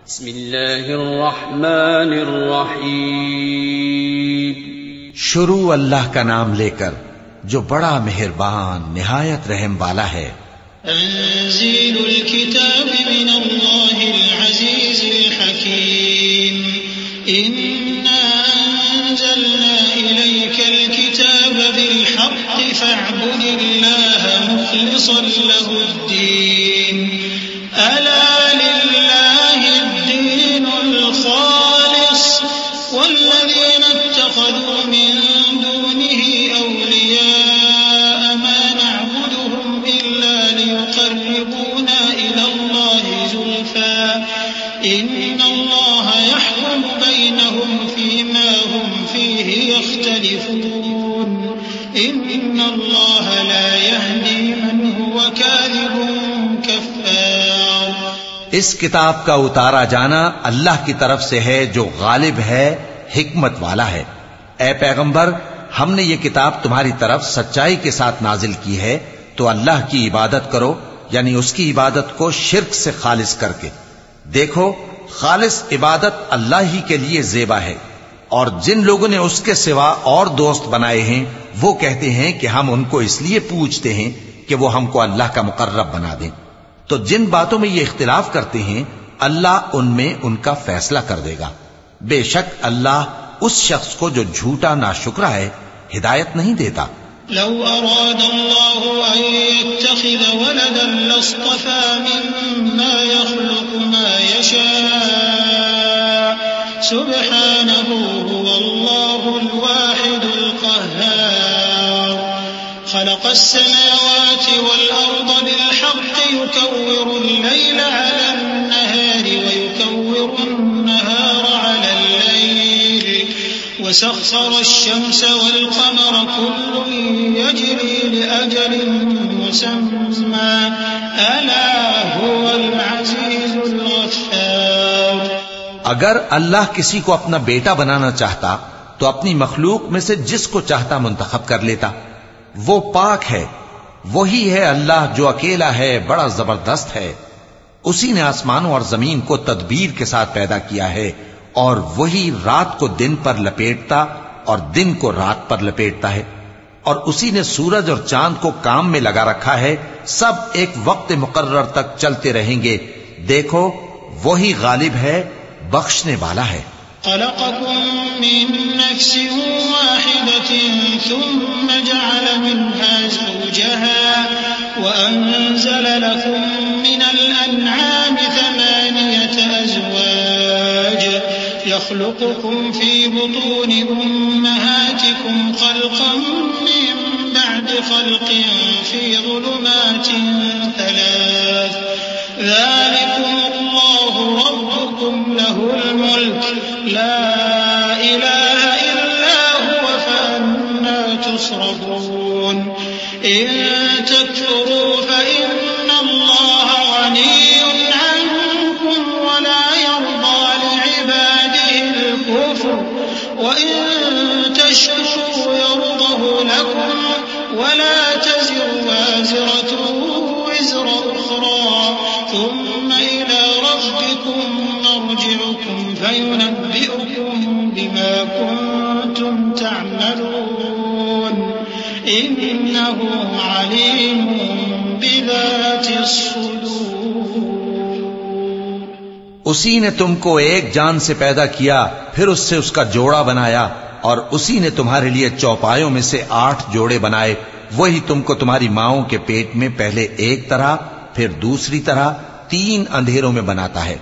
بسم اللہ الرحمن الرحیم. شروع اللہ کا نام لے کر جو بڑا مہربان نہایت رحم والا ہے. تنزیل الكتاب من اللہ العزیز الحکیم. انا انزلنا الیک الكتاب بالحق فاعبد اللہ مخلصا له الدین. الا للہ الدین الخالص والذین اتخذوا من دونه اولیاء ما نعبدهم الا ليقربونا الى الله زلفى ان الله يحكم بينهم فيما هم فيه يختلفون ان الله لا يهدي من هو كاذب كفار. اس کتاب کا اتارا جانا اللہ کی طرف سے ہے جو غالب ہے حکمت والا ہے. اے پیغمبر ہم نے یہ کتاب تمہاری طرف سچائی کے ساتھ نازل کی ہے تو اللہ کی عبادت کرو یعنی اس کی عبادت کو شرک سے خالص کر کے. دیکھو خالص عبادت اللہ ہی کے لیے زیبا ہے اور جن لوگوں نے اس کے سوا اور دوست بنائے ہیں وہ کہتے ہیں کہ ہم ان کو اس لیے پوجتے ہیں کہ وہ ہم کو اللہ کا مقرب بنا دیں. تو جن باتوں میں یہ اختلاف کرتے ہیں اللہ ان میں ان کا فیصلہ کر دے گا. بے شک اللہ اس شخص کو جو جھوٹا ناشکرا ہے ہدایت نہیں دیتا. لو اراد اللہ ان يتخذ ولدا لاصطفى مما يخلق ما يشاء سبحانه هو الله الواحد القهار. خلق السماوات والأرض بالحق يكور الليل على النهار ويكور النهار على الليل وسخر الشمس والقمر كل يجري لأجل مسمى ألا هو العزيز الغفار. اگر اللہ کسی کو اپنا بیٹا بنانا چاہتا تو اپنی مخلوق میں سے جس کو چاہتا منتخب کر لیتا. وہ پاک ہے وہی ہے اللہ جو اکیلا ہے بڑا زبردست ہے. اسی نے آسمانوں اور زمین کو تدبیر کے ساتھ پیدا کیا ہے اور وہی رات کو دن پر لپیٹتا اور دن کو رات پر لپیٹتا ہے اور اسی نے سورج اور چاند کو کام میں لگا رکھا ہے. سب ایک وقت مقرر تک چلتے رہیں گے. دیکھو وہی غالب ہے بخشنے والا ہے. خلقكم من نفس واحدة ثم جعل منها زوجها وأنزل لكم من الأنعام 8 أزواج يخلقكم في بطون أمهاتكم خلقا من بعد خلق في ظلمات 3 ذلكم الله ربكم له الملك لا إله إلا هو فأنا تصرفون. إن تكفروا فإن الله غني عنكم ولا يرضى لعباده الكفر وإن تشكروا يرضه لكم ولا تزر وازرة وزر أخرى ثم إلى ربكم مرجعكم فينبئكم بما كنتم تعملون إنه عليم بذات الصدور. اسی نے تم کو ایک جان سے پیدا کیا پھر اس سے اس کا جوڑا بنایا اور اسی نے تمہارے لیے چوپایوں میں سے 8 جوڑے بنائے. وہی تم کو تمہاری ماؤں کے پیٹ میں پہلے ایک طرح پھر دوسری طرح 3 اندھیروں میں بناتا ہے.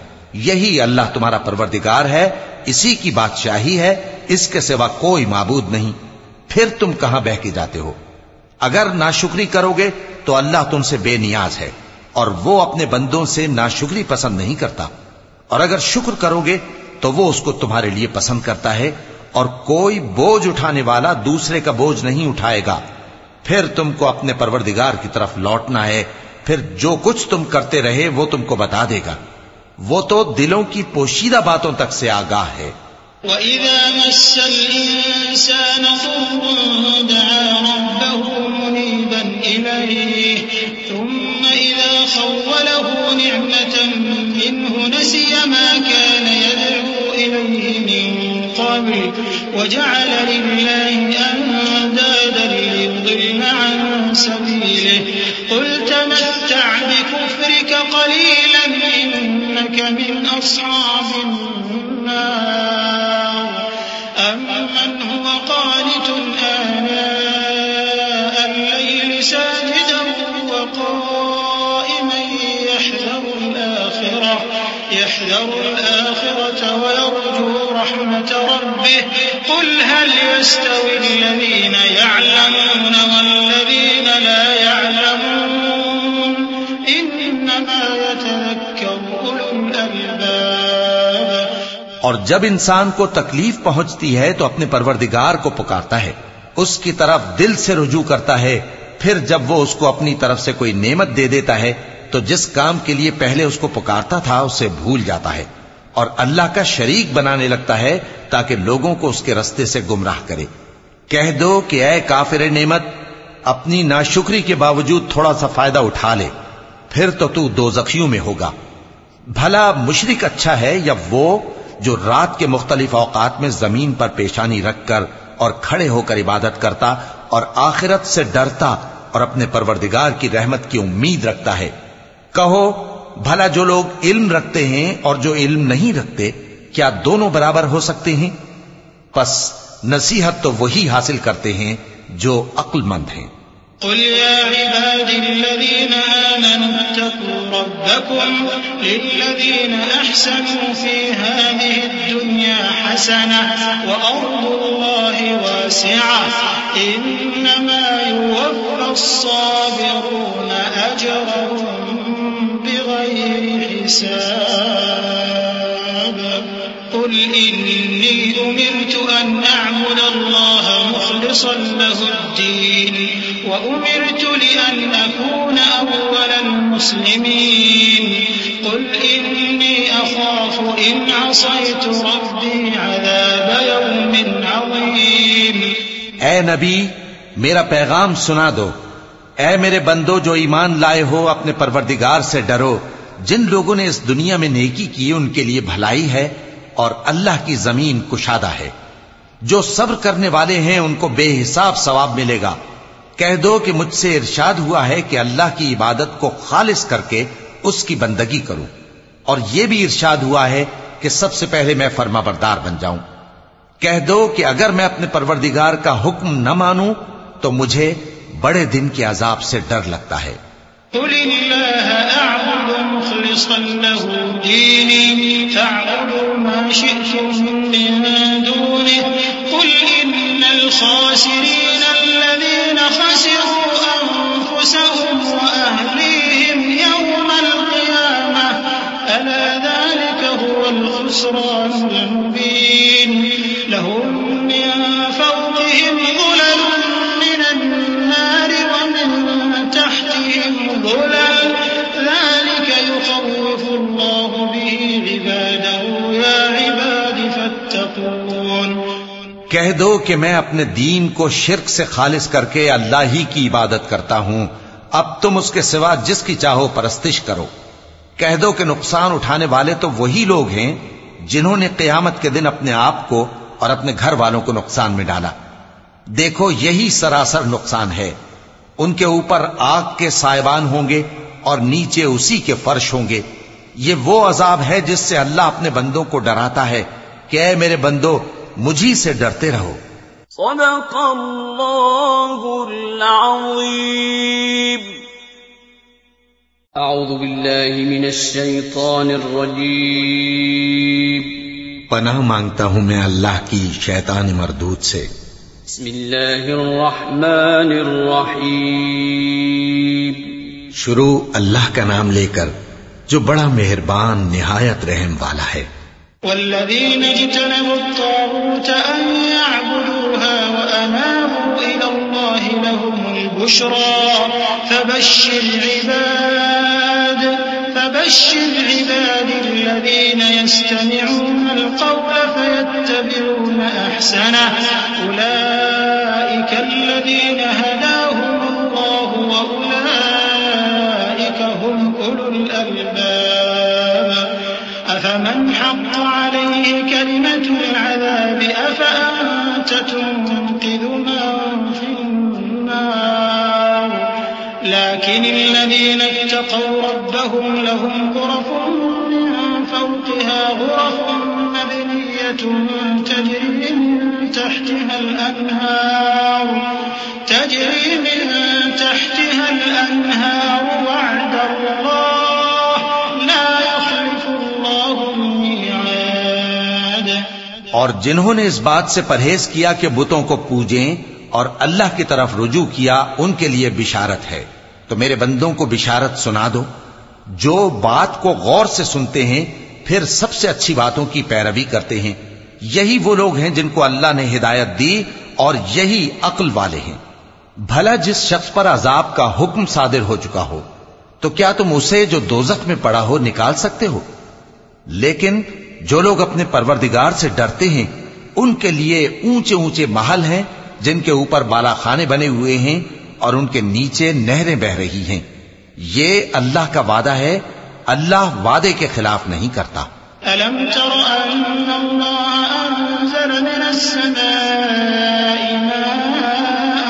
یہی اللہ تمہارا پروردگار ہے. اسی کی بادشاہی ہے. اس کے سوا کوئی معبود نہیں. پھر تم کہاں بہہ کے جاتے ہو؟ اگر ناشکری کرو گے تو اللہ تم سے بے نیاز ہے اور وہ اپنے بندوں سے ناشکری پسند نہیں کرتا. اور اگر شکر کرو گے تو وہ اس کو تمہارے لیے پسند کرتا ہے اور کوئی بوجھ اٹھانے والا دوسرے کا بوجھ نہیں اٹھائے گا. پھر تم کو اپنے پروردگار کی طرف لوٹنا ہے. پھر جو کچھ تم کرتے رہے وہ تم کو بتا دے گا. وہ تو دلوں کی پوشیدہ باتوں تک سے آگاہ ہے. وَإِذَا مَسَّ الْإِنسَانَ ضُرٌّ دَعَا رَبَّهُ مُنِيبًا إِلَيْهِ ثُمَّ إِذَا خَوَّلَهُ نِعْمَةً مِّنْهُ نَسِيَ مَا كَانَ قبل وجعل لله أندادا ليضل عن سبيله قل تمتع بكفرك قليلا إنك من أصحاب النار أمن هو قانت آناء الليل ساجدا وقائما يحذر الآخرة ويرجو رحمة ربه قل هل يستوي الذين يعلمون والذين لا يعلمون إنما يتذكر أولو الألباب۔ اور جب انسان کو تکلیف پہنچتی ہے تو اپنے پروردگار کو پکارتا ہے، اس کی طرف دل سے رجوع کرتا ہے، پھر جب وہ اس کو اپنی طرف سے کوئی نعمت دے دیتا ہے تو جس کام کے لیے پہلے اس کو پکارتا تھا اسے بھول جاتا ہے اور اللہ کا شریک بنانے لگتا ہے تاکہ لوگوں کو اس کے رستے سے گمراہ کرے۔ کہہ دو کہ اے کافر نعمت، اپنی ناشکری کے باوجود تھوڑا سا فائدہ اٹھا لے، پھر تو دوزخیوں میں ہوگا۔ بھلا مشرک اچھا ہے یا وہ جو رات کے مختلف اوقات میں زمین پر پیشانی رکھ کر اور کھڑے ہو کر عبادت کرتا اور آخرت سے ڈرتا اور اپنے پروردگار کی رحمت کی امید رکھتا ہے۔ کہو بھلا جو لوگ علم رکھتے ہیں اور جو علم نہیں رکھتے کیا دونوں برابر ہو سکتے ہیں؟ پس نصیحت تو وہی حاصل کرتے ہیں جو عقل مند ہیں۔ قل يا عباد الذين آمنوا اتقوا ربكم للذين أحسنوا في هذه الدنيا حسنة وأرض الله واسعة إنما يوفى الصابرون أجرهم بغير حساب قل إني أمرت أن أعبد الله مخلصا له الدين وأمرت لأن أكون أول المسلمين قل إني أخاف إن عصيت ربي عذاب يوم عظيم۔ اے نبی میرا پیغام سنا دو، اے میرے بندو جو ایمان لائے ہو اپنے پروردگار سے ڈرو۔ جن لوگوں نے اس دنیا میں نیکی کی ان کے لیے بھلائی ہے اور اللہ کی زمین کشادہ ہے۔ جو صبر کرنے والے ہیں ان کو بے حساب ثواب ملے گا۔ کہہ دو کہ مجھ سے ارشاد ہوا ہے کہ اللہ کی عبادت کو خالص کر کے اس کی بندگی کروں، اور یہ بھی ارشاد ہوا ہے کہ سب سے پہلے میں فرما بردار بن جاؤں۔ کہہ دو کہ اگر میں اپنے پروردگار کا حکم نہ مانوں تو مجھے بڑے دن کے عذاب سے ڈر لگتا ہے۔ قل اللہ اعبد مخلصا له دینی فاعبدوا ما شئتم من دونه قل ان الخاسرین الذین خسروا انفسهم واهلیهم یوم القیامة الا ذلك هو الخسران المبین لهم من فوقهم ظلل من النار ومن تحتهم ظلل ذلك يخوف الله به عباده يا عباد فاتقون۔ کہہ دو کہ میں اپنے دین کو شرک سے خالص کر کے اللہ ہی کی عبادت کرتا ہوں، اب تم اس کے سوا جس کی چاہو پرستش کرو۔ کہہ دو کہ نقصان اٹھانے والے تو وہی لوگ ہیں جنہوں نے قیامت کے دن اپنے آپ کو اور اپنے گھر والوں کو نقصان میں ڈالا۔ دیکھو یہی سراسر نقصان ہے۔ ان کے اوپر آگ کے سائبان ہوں گے اور نیچے اسی کے فرش ہوں گے۔ یہ وہ عذاب ہے جس سے اللہ اپنے بندوں کو ڈراتا ہے کہ اے میرے بندو مجھی سے ڈرتے رہو۔ صدق اللہ العظیم۔ اعوذ باللہ من الشیطان الرجیم۔ پناہ مانگتا ہوں میں اللہ کی شیطان مردود سے۔ بسم اللہ الرحمن الرحیم۔ شروع اللہ کا نام لے کر جو بڑا مہربان نہایت رحم والا ہے۔ والذین اجتنبوا الطاغوت ان يعبدوها وانابوا الى الله لهم البشرى فبشر عباد الذين يستمعون القول فيتبعون احسنه اولئك الذين هداهم الله واولئك هم اولو الالباب افمن حق عليه كلمة العذاب أفأنت تنقذ من في النار لكن الذين اتقوا ربهم لهم غرف من فوقها غرف مبنية تجري من تحتها الأنهار وعد الله لا يخلف الله الميعاد. اور جنہوں نے اس بات سے پرہیز کیا کہ بتوں کو پوجیں اور اللہ کی طرف رجوع کیا ان کے لیے بشارت ہے. تو میرے بندوں کو بشارت سنا دو جو بات کو غور سے سنتے ہیں پھر سب سے اچھی باتوں کی پیروی کرتے ہیں. یہی وہ لوگ ہیں جن کو اللہ نے ہدایت دی اور یہی عقل والے ہیں. بھلا جس شخص پر عذاب کا حکم صادر ہو چکا ہو تو کیا تم اسے جو دوزخ میں پڑا ہو نکال سکتے ہو؟ لیکن جو لوگ اپنے پروردگار سے ڈرتے ہیں ان کے لیے اونچے اونچے محل ہیں جن کے اوپر بالا خانے بنے ہوئے ہیں اور ان کے نیچے نہریں بہ رہی ہیں. یہ اللہ کا وعدہ ہے، اللہ وعدے کے خلاف نہیں کرتا. ألم تر أن الله أنزل من السماء ماء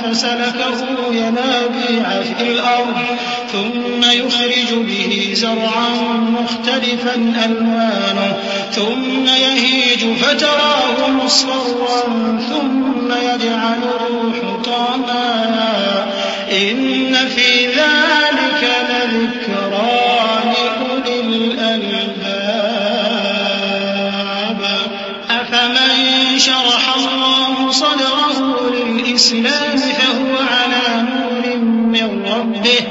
فسلكه ينابيع في الأرض ثم يخرج به زرعا مختلفا ألوانه ثم يهيج فتراه مصفرا ثم يجعله حطاما إن في ذلك لذكرى لأولي الألباب. أفمن شرح الله صدره للإسلام فهو على نور من ربه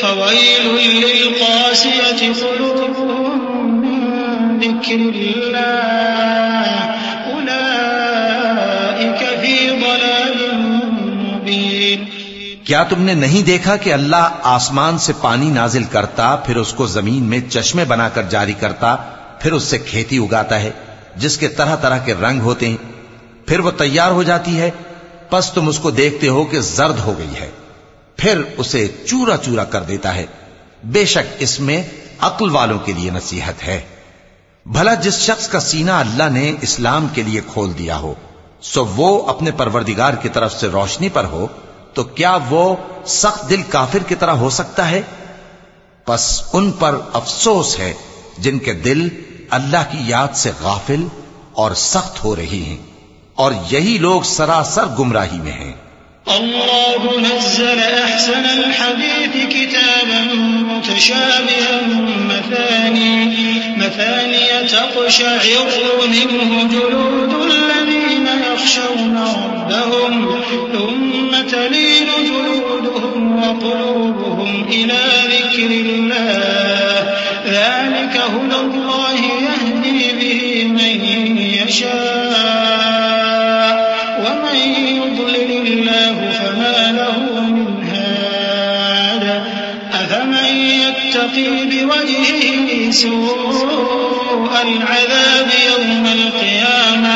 فويل للقاسية قلوبهم من ذكر الله أولئك في ضلال مبين. کیا تم نے نہیں دیکھا کہ اللہ آسمان سے پانی نازل کرتا پھر اس کو زمین میں چشمے بنا کر جاری کرتا پھر اس سے کھیتی اگاتا ہے جس کے طرح طرح کے رنگ ہوتے ہیں پھر وہ تیار ہو جاتی ہے پس تم اس کو دیکھتے ہو کہ زرد ہو گئی ہے پھر اسے چورا چورا کر دیتا ہے. بے شک اس میں عقل والوں کے لیے نصیحت ہے. بھلا جس شخص کا سینہ اللہ نے اسلام کے لیے کھول دیا ہو سو وہ اپنے پروردگار کی طرف سے روشنی پر ہو تو کیا وہ سخت دل کافر کی طرح ہو سکتا ہے؟ پس ان پر افسوس ہے جن کے دل اللہ کی یاد سے غافل اور سخت ہو رہی ہیں اور یہی لوگ سراسر گمراہی میں ہیں. الله نزل أحسن الحديث كتابا متشابها مثاني تقشعر منه جلود الذين يخشون ربهم ثم تلين جلودهم وقلوبهم إلى ذكر الله ذلك هدى الله يهدي به من يشاء ومن يضلل الله فما له من هاد أفمن يتقي بوجهه سوء العذاب يوم القيامة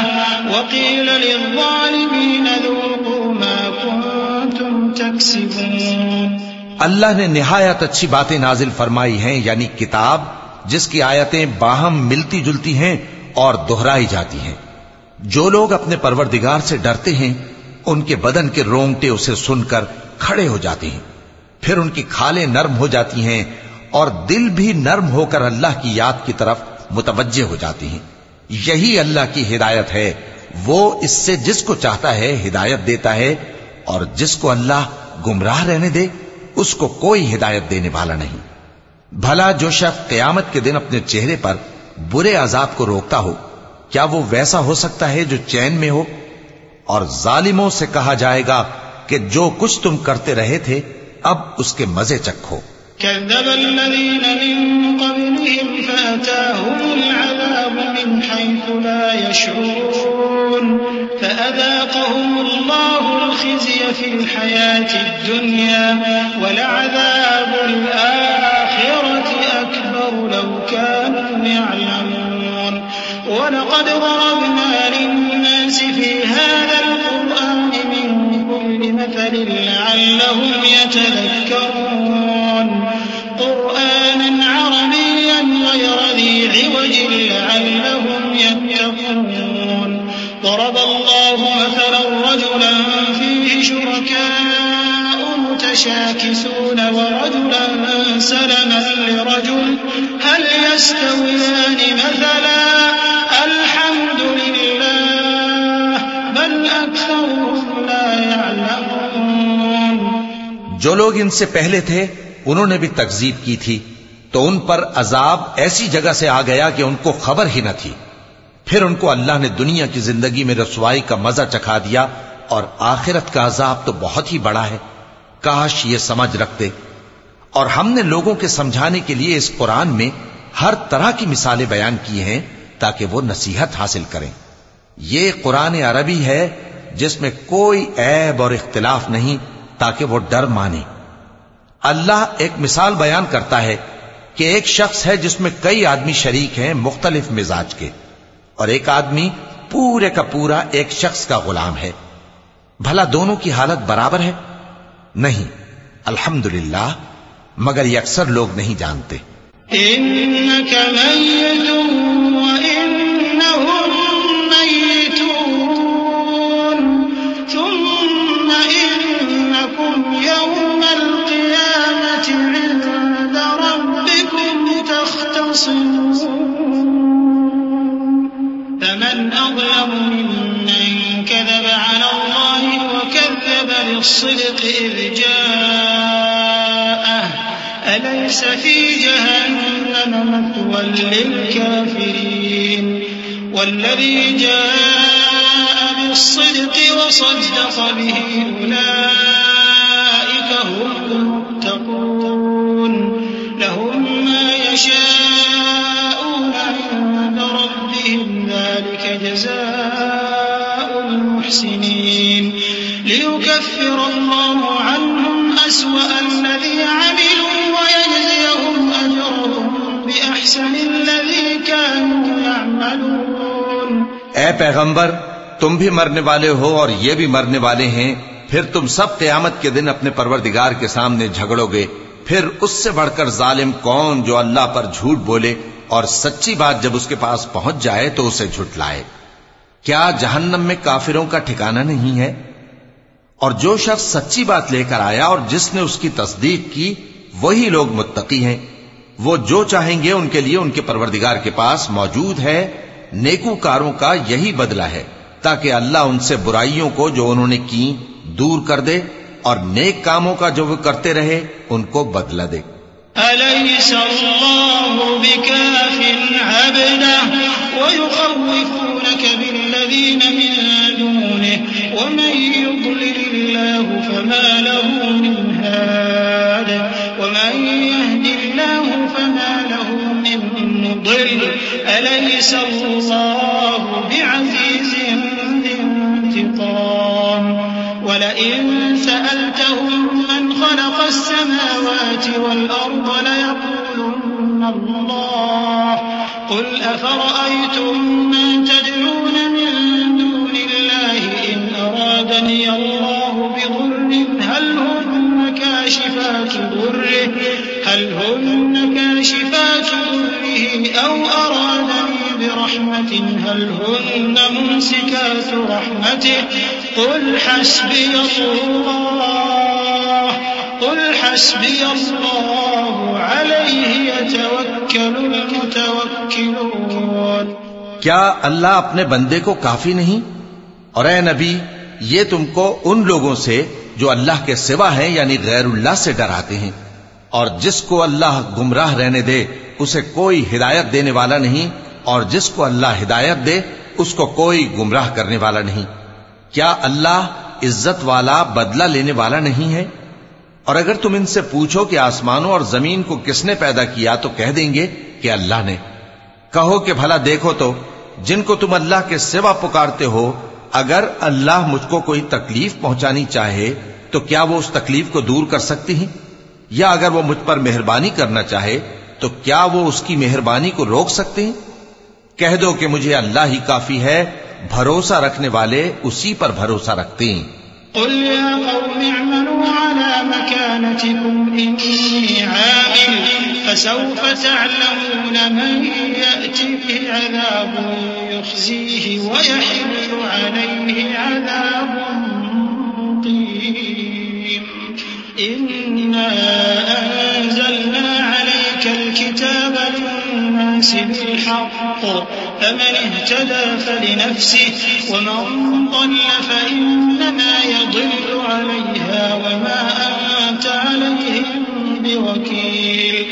وقيل للظالمين ذوقوا ما كنتم تكسبون. اللہ نے نہایت اچھی باتیں نازل فرمائی ہیں یعنی کتاب جس کی آیتیں باہم ملتی جلتی ہیں اور دہرائی جاتی ہیں. جو لوگ اپنے پروردگار سے ڈرتے ہیں ان کے بدن کے رونگٹے اسے سن کر کھڑے ہو جاتے ہیں پھر ان کی کھالیں نرم ہو جاتی ہیں اور دل بھی نرم ہو کر اللہ کی یاد کی طرف متوجہ ہو جاتی ہیں. یہی اللہ کی ہدایت ہے، وہ اس سے جس کو چاہتا ہے ہدایت دیتا ہے اور جس کو اللہ گمراہ رہنے دے اس کو کوئی ہدایت دینے والا نہیں. بھلا جو شخص قیامت کے دن اپنے چہرے پر برے عذاب کو روکتا ہو کیا وہ ویسا ہو سکتا ہے جو چین میں ہو؟ اور ظالموں سے کہا جائے گا کہ جو کچھ تم کرتے رہے تھے اب اس کے مزے چکھو. كذب الذين من قبلهم فأتاهم العذاب من حيث لا يشعرون فأذاقهم الله الخزي في الحياة الدنيا ولعذاب الآخرة أكبر لو كانوا يعلمون. ولقد ضربنا للناس في هذا القرآن من كل مثل لعلهم يتذكرون قرآنا عربيا غير ذي عوج لعلهم يتشاكسون ورجلا سلما لرجل هل يستويان مثلا الحمد لله بل أكثرهم لا يعلمون. جو لوگ ان سے پہلے تھے انہوں نے بھی تکذیب کی تھی تو ان پر عذاب ایسی جگہ سے آ گیا کہ ان کو خبر ہی نہ تھی. پھر ان کو اللہ نے دنیا کی زندگی میں رسوائی کا مزہ چکھا دیا اور آخرت کا عذاب تو بہت ہی بڑا ہے. کاش یہ سمجھ رکھتے. اور ہم نے لوگوں کے سمجھانے کے لیے اس قرآن میں ہر طرح کی مثالیں بیان کی ہیں تاکہ وہ نصیحت حاصل کریں. یہ قرآن عربی ہے جس میں کوئی عیب اور اختلاف نہیں تاکہ وہ ڈر مانے. اللہ ایک مثال بیان کرتا ہے کہ ایک شخص ہے جس میں کئی آدمی شریک ہیں مختلف مزاج کے، اور ایک آدمی پورے کا پورا ایک شخص کا غلام ہے. بھلا دونوں کی حالت برابر ہے؟ نہیں. الحمدللہ، مگر یہ اکثر لوگ نہیں جانتے. إنك ميت وإنهم ميتون ثم إنكم يوم القيامة عند ربكم تختصمون. فمن أظلم ممن كذب على الله وكذب بالصدق إذ جاءه أليس في جهنم مثوى للكافرين. والذي جاء بالصدق وصدق به أولئك هم المتقون. لهم ما يشاءون عند ربهم ذلك جزاء المحسنين. ليكفر الله عنهم أسوأ الذي عملوا ويجزيهم أجرهم بأحسن الذي كانوا يعملون. اے پیغمبر، تم بھی مرنے والے ہو اور یہ بھی مرنے والے ہیں. پھر تم سب قیامت کے دن اپنے پروردگار کے سامنے جھگڑو گے. پھر اس سے بڑھ کر ظالم کون جو اللہ پر جھوٹ بولے اور سچی بات جب اس کے پاس پہنچ جائے تو اسے جھٹلائے. کیا جہنم میں کافروں کا ٹھکانہ نہیں ہے؟ اور جو شخص سچی بات لے کر آیا اور جس نے اس کی تصدیق کی وہی لوگ متقی ہیں. وہ جو چاہیں گے ان کے لیے ان کے پروردگار کے پاس موجود ہے. نیکوکاروں کا یہی بدلہ ہے تاکہ اللہ ان سے برائیوں کو جو انہوں نے کی دور کر دے اور نیک کاموں کا جو وہ کرتے رہے ان کو بدلہ دے. أليس الله بكاف عبده ويخوفونك بالذين من دونه ومن يضلل الله فما له من هاد ومن يهد الله فما له من مضل. أليس الله بعزيز ذي انتقام. ولئن سألتهم من خلق السماوات والأرض ليقولن الله. قل أفرأيتم ما تدعون من دون الله إن أرادني الله بضر هل هن كاشفات ضره أو أرادني برحمة هل هن ممسكات رحمته. قل حسبي الله عليه يتوكل المتوكلون. کیا اللہ اپنے بندے کو کافی نہیں؟ اور اے نبی، یہ تم کو ان لوگوں سے جو اللہ کے سوا ہیں یعنی غیر اللہ سے ڈراتے ہیں. اور جس کو اللہ گمراہ رہنے دے اسے کوئی ہدایت دینے والا نہیں، اور جس کو اللہ ہدایت دے اس کو کوئی گمراہ کرنے والا نہیں. کیا اللہ عزت والا بدلہ لینے والا نہیں ہے؟ اور اگر تم ان سے پوچھو کہ آسمانوں اور زمین کو کس نے پیدا کیا تو کہہ دیں گے کہ اللہ نے. کہو کہ بھلا دیکھو تو جن کو تم اللہ کے سوا پکارتے ہو، اگر اللہ مجھ کو کوئی تکلیف پہنچانی چاہے تو کیا وہ اس تکلیف کو دور کر سکتی ہیں؟ یا اگر وہ مجھ پر مہربانی کرنا چاہے تو کیا وہ اس کی مہربانی کو روک سکتے ہیں؟ کہہ دو کہ مجھے اللہ ہی کافی ہے، بھروسہ رکھنے والے اسی پر بھروسہ رکھتے ہیں. قل يا قوم اعملوا على مكانتكم إني عامل فسوف تعلمون من يأتيه عذاب يخزيه ويحل عليه عذاب مقيم. إنا أنزلنا عليك الكتاب للناس بالحق فمن اهتدى فلنفسه ومن ضل فإنما يضل عليها وما أنت عليهم بوكيل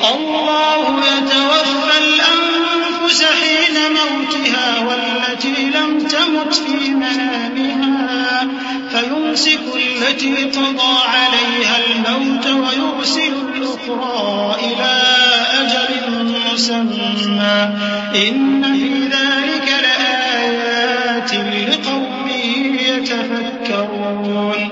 الله يتوفى الأنفس حين موتها والتي لم تمت في منامها فيمسك التي قضى عليها الموت ويرسل الأخرى إلى أجل مسمى إن في ذلك لآيات لقوم يتفكرون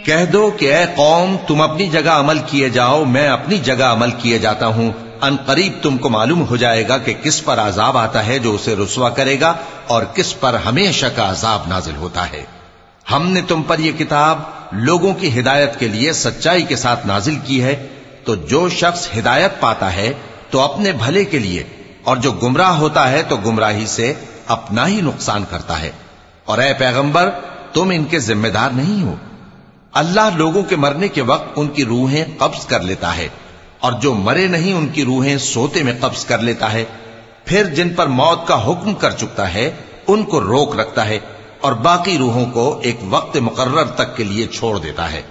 کہہ دو کہ اے قوم تم اپنی جگہ عمل کیے جاؤ میں اپنی جگہ عمل کیے جاتا ہوں ان قریب تم کو معلوم ہو جائے گا کہ کس پر عذاب آتا ہے جو اسے رسوا کرے گا اور کس پر ہمیشہ کا عذاب نازل ہوتا ہے ہم نے تم پر یہ کتاب لوگوں کی ہدایت کے لیے سچائی کے ساتھ نازل کی ہے تو جو شخص ہدایت پاتا ہے تو اپنے بھلے کے لیے اور جو گمراہ ہوتا ہے تو گمراہی سے اپنا ہی نقصان کرتا ہے اور اے پیغمبر تم ان کے ذمہ دار نہیں ہو اللہ لوگوں کے مرنے کے وقت ان کی روحیں قبض کر لیتا ہے اور جو مرے نہیں ان کی روحیں سوتے میں قبض کر لیتا ہے پھر جن پر موت کا حکم کر چکتا ہے ان کو روک رکھتا ہے اور باقی روحوں کو ایک وقت مقرر تک کے لیے چھوڑ دیتا ہے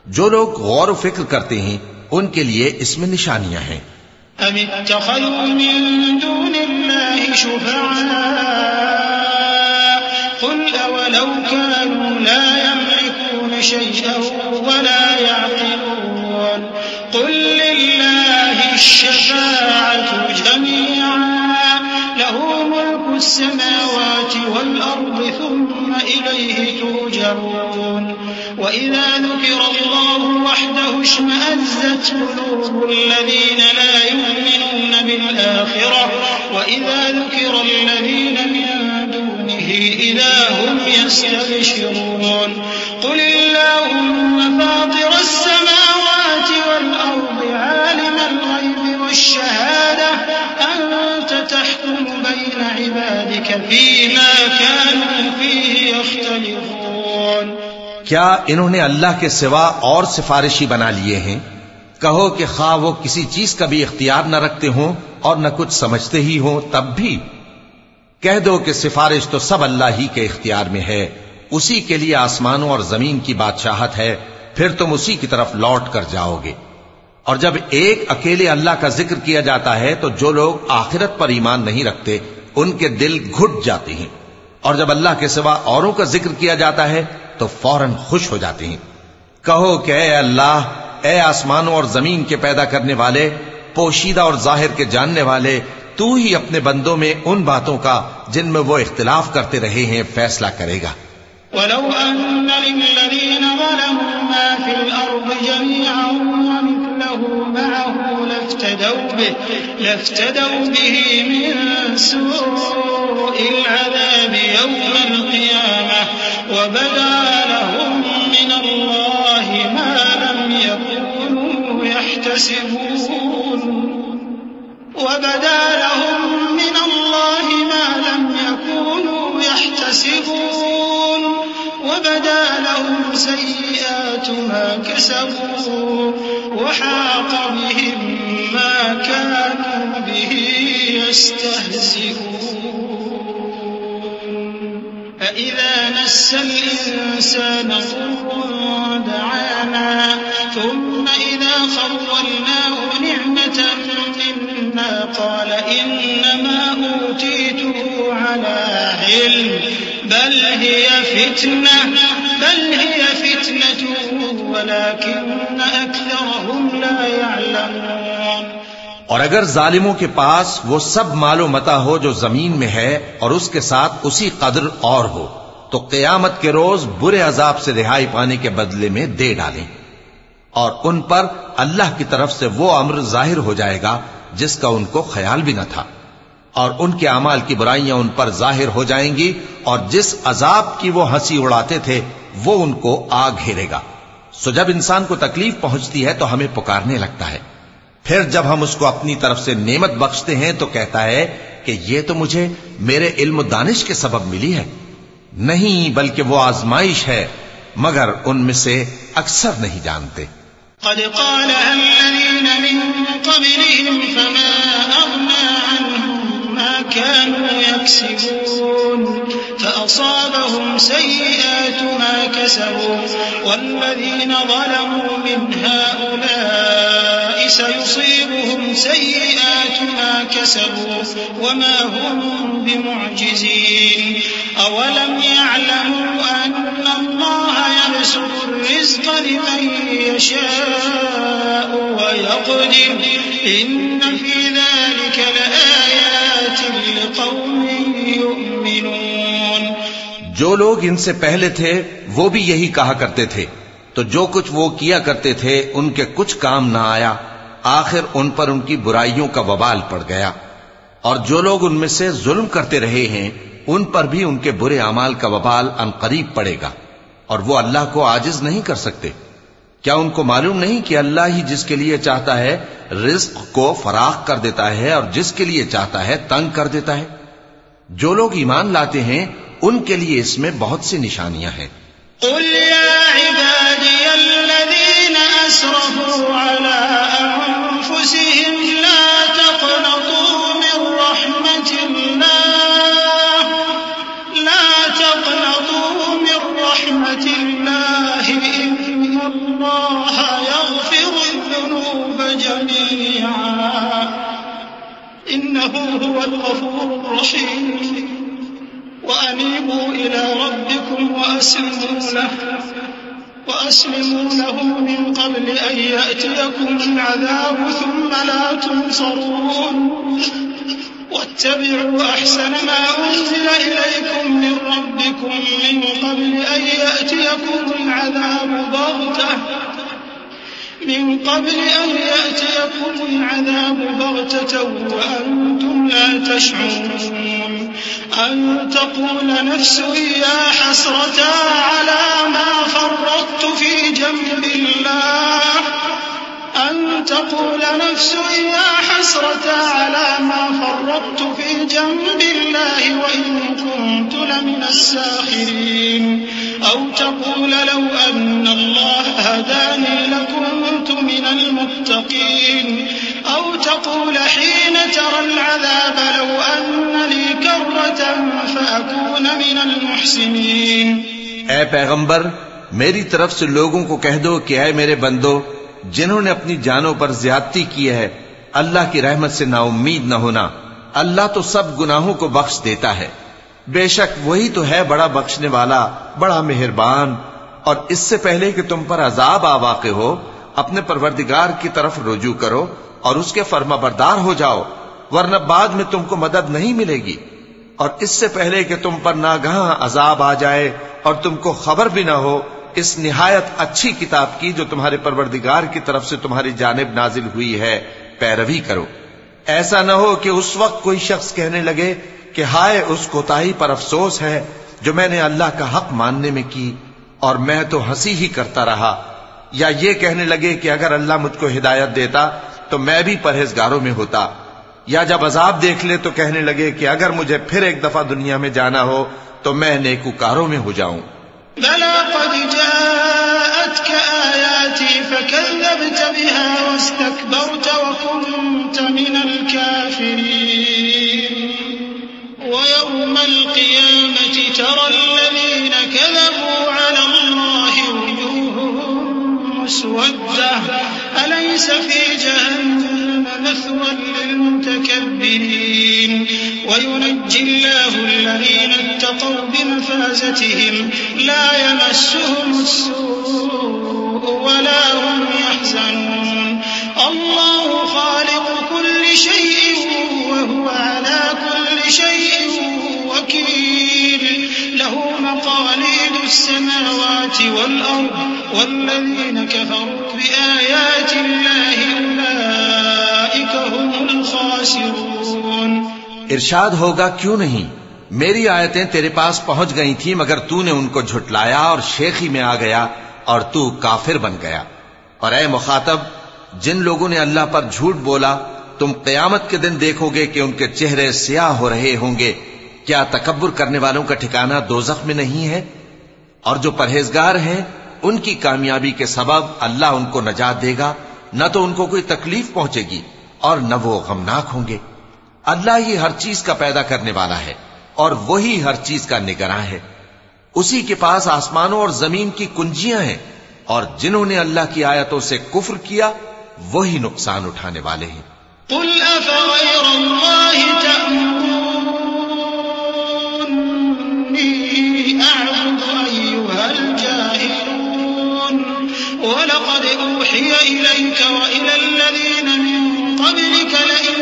جو لوگ غور و فکر کرتے ہیں ان کے لیے اس میں نشانیاں ہیں ام اتخذوا من دون الله شفعاء قل اولو كانوا لا يملكون شيئا ولا يعقلون قل لله الشفاعة جميعا له ملك السماوات والأرض ثم إليه ترجعون وإذا ذكر الله وحده اشمأزت قلوب الذين لا يؤمنون بالآخرة وإذا ذكر الذين من دونه إذا هم يستبشرون قل اللهم فاطر السماوات والأرض عالم الغيب والشهادة أنت تحكم بين عبادك فيما كانوا فيه يختلفون کیا انہوں نے اللہ کے سوا اور سفارشی بنا لیے ہیں کہو کہ خواہ وہ کسی چیز کا بھی اختیار نہ رکھتے ہوں اور نہ کچھ سمجھتے ہی ہوں تب بھی کہہ دو کہ سفارش تو سب اللہ ہی کے اختیار میں ہے اسی کے لیے آسمانوں اور زمین کی بادشاہت ہے پھر تم اسی کی طرف لوٹ کر جاؤ گے اور جب ایک اکیلے اللہ کا ذکر کیا جاتا ہے تو جو لوگ آخرت پر ایمان نہیں رکھتے ان کے دل گھٹ جاتے ہیں اور جب اللہ کے سوا اوروں کا ذکر کیا جاتا ہے تو فوراً خوش ہو جاتے ہیں کہو کہ اے اللہ اے آسمانوں اور زمین کے پیدا کرنے والے پوشیدہ اور ظاہر کے جاننے والے تو ہی اپنے بندوں میں ان باتوں کا جن میں وہ اختلاف کرتے رہے ہیں فیصلہ کرے گا ولو أن للذين ظلموا ما في الأرض جميعا ومثله معه لافتدوا به من سوء العذاب يوم القيامة وبدا لهم من الله ما لم يكونوا يحتسبون وبدا لهم سيئات ما كسبوا وحاق بهم ما كانوا به يستهزئون فإذا مس الإنسان ضر دعانا ثم إذا خولناه نعمة منا قال إنما أوتيته على علم بل هي فتنة ولكن أكثرهم لا يعلمون اور اگر ظالموں کے پاس وہ سب مال و متاع ہو جو زمین میں ہے اور اس کے ساتھ اسی قدر اور ہو تو قیامت کے روز برے عذاب سے رہائی پانے کے بدلے میں دے ڈالیں اور ان پر اللہ کی طرف سے وہ امر ظاہر ہو جائے گا جس کا ان کو خیال بھی نہ تھا اور ان کے اعمال کی برائیاں ان پر ظاہر ہو جائیں گی اور جس عذاب کی وہ ہنسی اڑاتے تھے وہ ان کو آ گھیرے گا سو جب انسان کو تکلیف پہنچتی ہے تو ہمیں پکارنے لگتا ہے پھر جب ہم اس کو اپنی طرف سے نعمت بخشتے ہیں تو کہتا ہے کہ یہ تو مجھے میرے علم و دانش کے سبب ملی ہے نہیں بلکہ وہ آزمائش ہے مگر ان میں سے اکثر نہیں جانتے قد قالها الذين من قبلهم فما أغنى عنهم ما كانوا يكسبون فأصابهم سيئات ما كسبوا والذين ظلموا من هؤلاء سيصيبهم سيئات ما كسبوا وما هم بمعجزين أولم يعلموا أن الله يبسط الرزق لمن يشاء ويقدر إن في ذلك لآيات لقوم يؤمنون. جو لوگ ان سے پہلے تھے وہ بھی یہی کہا کرتے تھے، تو جو کچھ وہ کیا کرتے تھے ان کے کچھ کام نہ آیا، آخر ان پر ان کی برائیوں کا وبال پڑ گیا. اور جو لوگ ان میں سے ظلم کرتے رہے ہیں ان پر بھی ان کے برے اعمال کا وبال عنقریب پڑے گا، اور وہ اللہ کو عاجز نہیں کر سکتے. کیا ان کو معلوم نہیں کہ اللہ ہی جس کے لیے چاہتا ہے رزق کو فراخ کر دیتا ہے اور جس کے لیے چاہتا ہے تنگ کر دیتا ہے؟ جو لوگ ایمان لاتے ہیں ان کے لیے اس میں بہت سی نشانیاں ہیں. قل يا عبادي الذين أسرفوا على أنفسهم لا تقنطوا من رحمة الله إن الله يغفر الذنوب جميعا إنه هو الغفور الرحيم وأنيبوا إلى ربكم وأسلموا له من قبل أن يأتيكم العذاب ثم لا تنصرون واتبعوا أحسن ما أنزل إليكم من ربكم من قبل أن يأتيكم العذاب بغتة وأنتم لا تشعرون أن تقول نفس يا حسرة على ما فرطت في جنب الله وإن كنت لمن الساخرين أو تقول لو أن الله هداني لكنت من المتقين أو تقول حين ترى العذاب لو أن لي كرة فأكون من المحسنين. اے پیغمبر، میری طرف سے لوگوں کو کہہ دو کہ اے میرے بندو، جنہوں نے اپنی جانوں پر زیادتی کی ہے، اللہ کی رحمت سے نا امید نہ ہونا. اللہ تو سب گناہوں کو بخش دیتا ہے، بے شک وہی تو ہے بڑا بخشنے والا، بڑا مہربان. اور اس سے پہلے کہ تم پر عذاب آ واقع ہو، اپنے پروردگار کی طرف رجوع کرو اور اس کے فرما بردار ہو جاؤ، ورنہ بعد میں تم کو مدد نہیں ملے گی. اور اس سے پہلے کہ تم پر ناگہاں عذاب آ جائے اور تم کو خبر بھی نہ ہو، اس نہایت اچھی کتاب کی جو تمہارے پروردگار کی طرف سے تمہاری جانب نازل ہوئی ہے پیروی کرو. ایسا نہ ہو کہ اس وقت کوئی شخص کہنے لگے کہ ہائے اس کوتاہی پر افسوس ہے جو میں نے اللہ کا حق ماننے میں کی اور میں تو ہنسی ہی کرتا رہا، یا یہ کہنے لگے کہ اگر اللہ مجھ کو ہدایت دیتا تو میں بھی پرہیزگاروں میں ہوتا، یا جب عذاب دیکھ لے تو کہنے لگے کہ اگر مجھے پھر ایک دفعہ دنیا میں جانا ہو تو میں نیکوکاروں میں ہو جاؤں. بلى قد جاءتك آياتي فكذبت بها واستكبرت وكنت من الكافرين ويوم القيامة ترى الذين كذبوا على الله وجوههم مسودة أليس في جهنم مثوى للمتكبرين وينجي الله الذين اتقوا بمفازتهم لا يمسهم السوء ولا هم يحزنون الله خالق كل شيء وهو على كل شيء وكيل له مقاليد السماوات والأرض والذين كفروا بآيات الله أولئك هم الخاسرون. ارشاد ہوگا کیوں نہیں، میری آیتیں تیرے پاس پہنچ گئی تھی مگر تو نے ان کو جھٹلایا اور شیخی میں آ گیا اور تو کافر بن گیا. اور اے مخاطب، جن لوگوں نے اللہ پر جھوٹ بولا تم قیامت کے دن دیکھو گے کہ ان کے چہرے سیاہ ہو رہے ہوں گے. کیا تکبر کرنے والوں کا ٹھکانہ دوزخ میں نہیں ہے؟ اور جو پرہیزگار ہیں ان کی کامیابی کے سبب اللہ ان کو نجات دے گا، نہ تو ان کو کوئی تکلیف پہنچے گی اور نہ وہ غمناک ہوں گے۔ اللہ ہی ہر چیز کا پیدا کرنے والا ہے اور وہی ہر چیز کا نگراں ہے۔ اسی کے پاس آسمانوں اور زمین کی کنجیاں ہیں، اور جنہوں نے اللہ کی آیتوں سے کفر کیا وہی نقصان اٹھانے والے ہیں۔ قل أفغير الله تأمروني أعبد أيها الجاهلون ولقد أوحي إليك وإلى الذين من قبلك لئن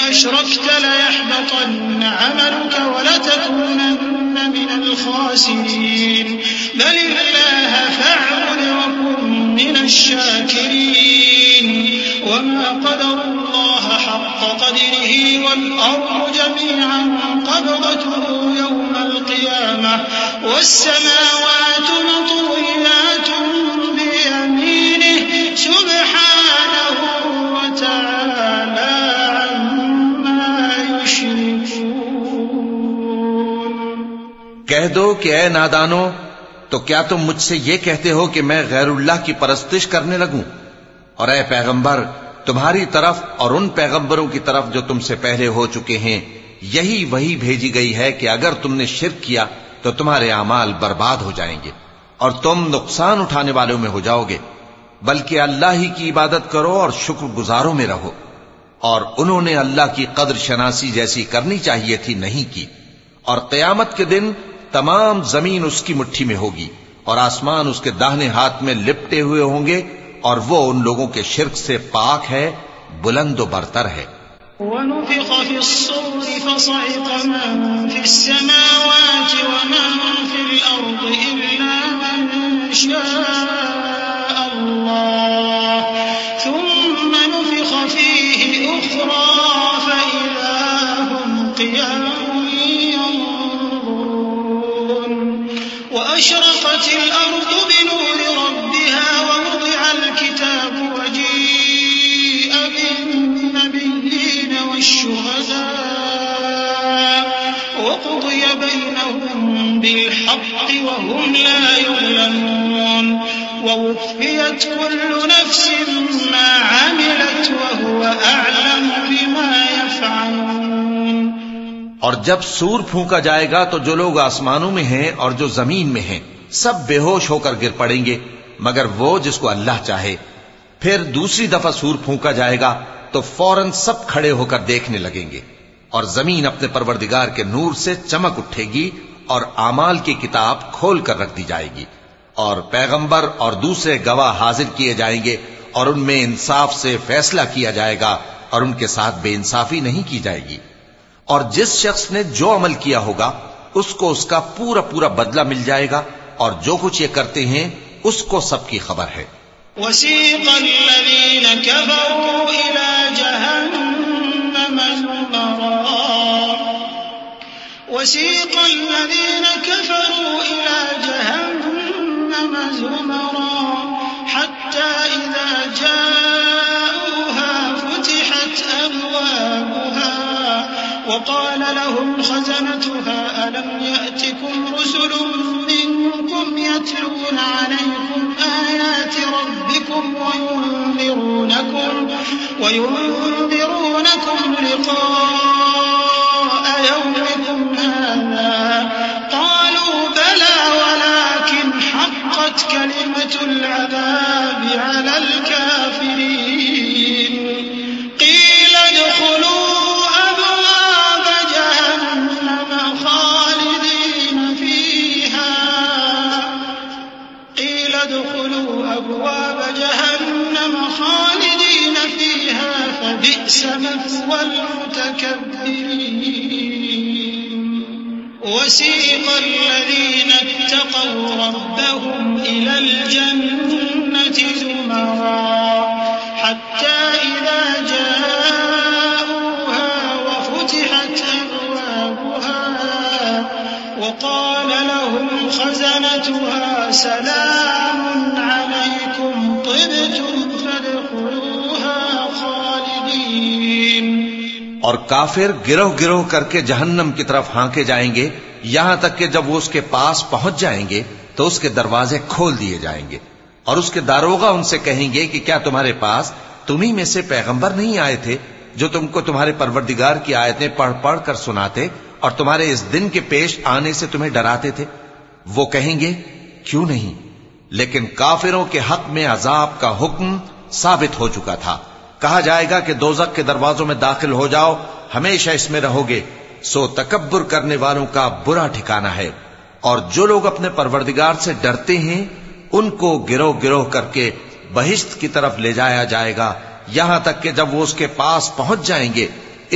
أشركت ليحبطن عملك ولتكونن من الخاسرين بل الله فاعبد وكن من الشاكرين وما قدر الله حق قدره والأرض جميعا قبضته يوم القيامة والسماوات مطويات بيمينه سبحانه وتعالى عما يشركون۔ کہہ دو کہ اے نادانو، تو کیا تم مجھ سے یہ کہتے ہو کہ میں غیر اللہ کی پرستش کرنے لگوں؟ اور اے پیغمبر، تمہاری طرف اور ان پیغمبروں کی طرف جو تم سے پہلے ہو چکے ہیں یہی وہی بھیجی گئی ہے کہ اگر تم نے شرک کیا تو تمہارے اعمال برباد ہو جائیں گے اور تم نقصان اٹھانے والوں میں ہو جاؤ گے، بلکہ اللہ ہی کی عبادت کرو اور شکر گزاروں میں رہو۔ اور انہوں نے اللہ کی قدر شناسی جیسی کرنی چاہیے تھی نہیں کی۔ اور قیامت کے دن تمام زمین اس کی مٹھی میں ہوگی اور آسمان اس کے داہنے ہاتھ میں لپٹے ہوئے ہوں گے، اور وہ ان لوگوں کے شرک سے پاک ہے، بلند و برتر ہے۔ ونفخ في الصور فصعق من في السماوات ومن في الأرض إلا من شاء الله ثم نفخ فيه أخرى فإذا هم قيام ينظرون وأشرقت الأرض بنور ربها ووضع الكتاب وجيء بالنبيين والشهداء وقضي بينهم بالحق وهم لا يظلمون ووفيت كل نفس ما عملت وهو أعلم بما يفعلون۔ اور جب سور پھونکا جائے گا تو جو لوگ آسمانوں میں ہیں اور جو زمین میں ہیں سب بے ہوش ہو کر گر پڑیں گے مگر وہ جس کو اللہ چاہے۔ پھر دوسری دفعہ سور پھونکا جائے گا تو فوراً سب کھڑے ہو کر دیکھنے لگیں گے، اور زمین اپنے پروردگار کے نور سے چمک اٹھے گی اور اعمال کی کتاب کھول کر رکھ دی جائے گی، اور پیغمبر اور دوسرے گواہ حاضر کیے جائیں گے، اور ان میں انصاف سے فیصلہ کیا جائے گا اور ان کے ساتھ بے انصافی نہیں کی جائے گی۔ اور جس شخص نے جو عمل کیا ہوگا اس کو اس کا پورا پورا بدلہ مل جائے گا، اور جو کچھ یہ کرتے ہیں اس کو سب کی خبر ہے۔ وسيق الذين كفروا إلى جهنم زمرا حتى إذا جاءوها فتحت أبوابها وقال لهم خزنتها ألم يأتكم رسل منكم يتلون عليكم آيات ربكم وينذرونكم لقاء يومكم هذا قالوا بلى ولكن حقت كلمة العذاب على الكافرين قيل ادخلوا أبواب جهنم خالدين فيها فبئس مثوى المتكبرين وسيق الذين اتقوا ربهم إلى الجنة زمرا حتى إذا جاءوها وفتحت أبوابها وقال لهم خزنتها سلام عليكم طبتم فادخلوها خالدين۔ اور کافر گروہ گروہ کر کے جہنم کی طرف ہانکے جائیں گے یہاں تک کہ جب وہ اس کے پاس پہنچ جائیں گے تو اس کے دروازے کھول دیے جائیں گے، اور اس کے داروغہ ان سے کہیں گے کہ کیا تمہارے پاس تمہیں میں سے پیغمبر نہیں آئے تھے جو تم کو تمہارے پروردگار کی آیتیں پڑھ پڑھ کر سناتے اور تمہارے اس دن کے پیش آنے سے تمہیں ڈراتے تھے؟ وہ کہیں گے کیوں نہیں، لیکن کافروں کے حق میں عذاب کا حکم ثابت ہو چکا تھا۔ کہا جائے گا کہ دوزخ کے دروازوں میں داخل ہو جاؤ، ہمیشہ اس میں رہو گے، سو تکبر کرنے والوں کا برا ٹھکانہ ہے۔ اور جو لوگ اپنے پروردگار سے ڈرتے ہیں ان کو گروہ گروہ کر کے بہشت کی طرف لے جایا جائے گا، یہاں تک کہ جب وہ اس کے پاس پہنچ جائیں گے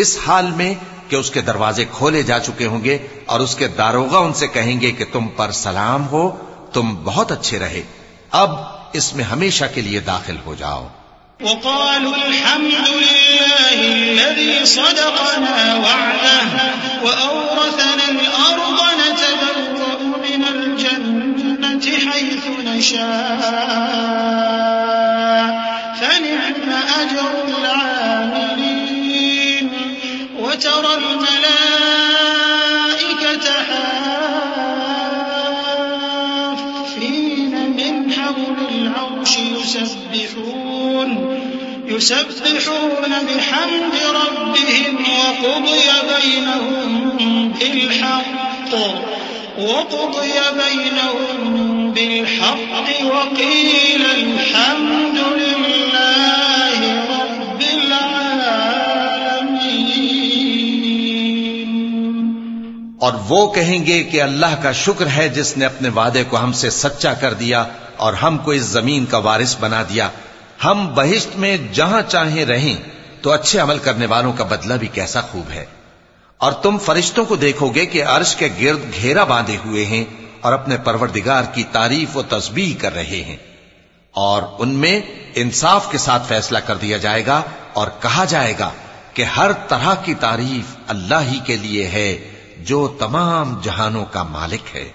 اس حال میں کہ اس کے دروازے کھولے جا چکے ہوں گے، اور اس کے داروغہ ان سے کہیں گے کہ تم پر سلام ہو، تم بہت اچھے رہے، اب اس میں ہمیشہ کے لیے داخل ہو جاؤ۔ وقالوا الحمد لله الذي صدقنا وعده وأورثنا الأرض نتبوأ من الجنة حيث نشاء فنعم أجر العاملين وترى الملائكة حافين من حول العرش يسبحون بحمد ربهم وقضي بينهم بالحق وقيل الحمد لله رب العالمين۔ اور وہ کہیں گے کہ اللہ کا شکر ہے جس نے اپنے وعدے کو ہم سے سچا کر دیا اور ہم کو اس زمین کا وارث بنا دیا، ہم بہشت میں جہاں چاہیں رہیں، تو اچھے عمل کرنے والوں کا بدلہ بھی کیسا خوب ہے۔ اور تم فرشتوں کو دیکھو گے کہ عرش کے گرد گھیرا باندھے ہوئے ہیں اور اپنے پروردگار کی تعریف و تسبیح کر رہے ہیں، اور ان میں انصاف کے ساتھ فیصلہ کر دیا جائے گا اور کہا جائے گا کہ ہر طرح کی تعریف اللہ ہی کے لیے ہے جو تمام جہانوں کا مالک ہے۔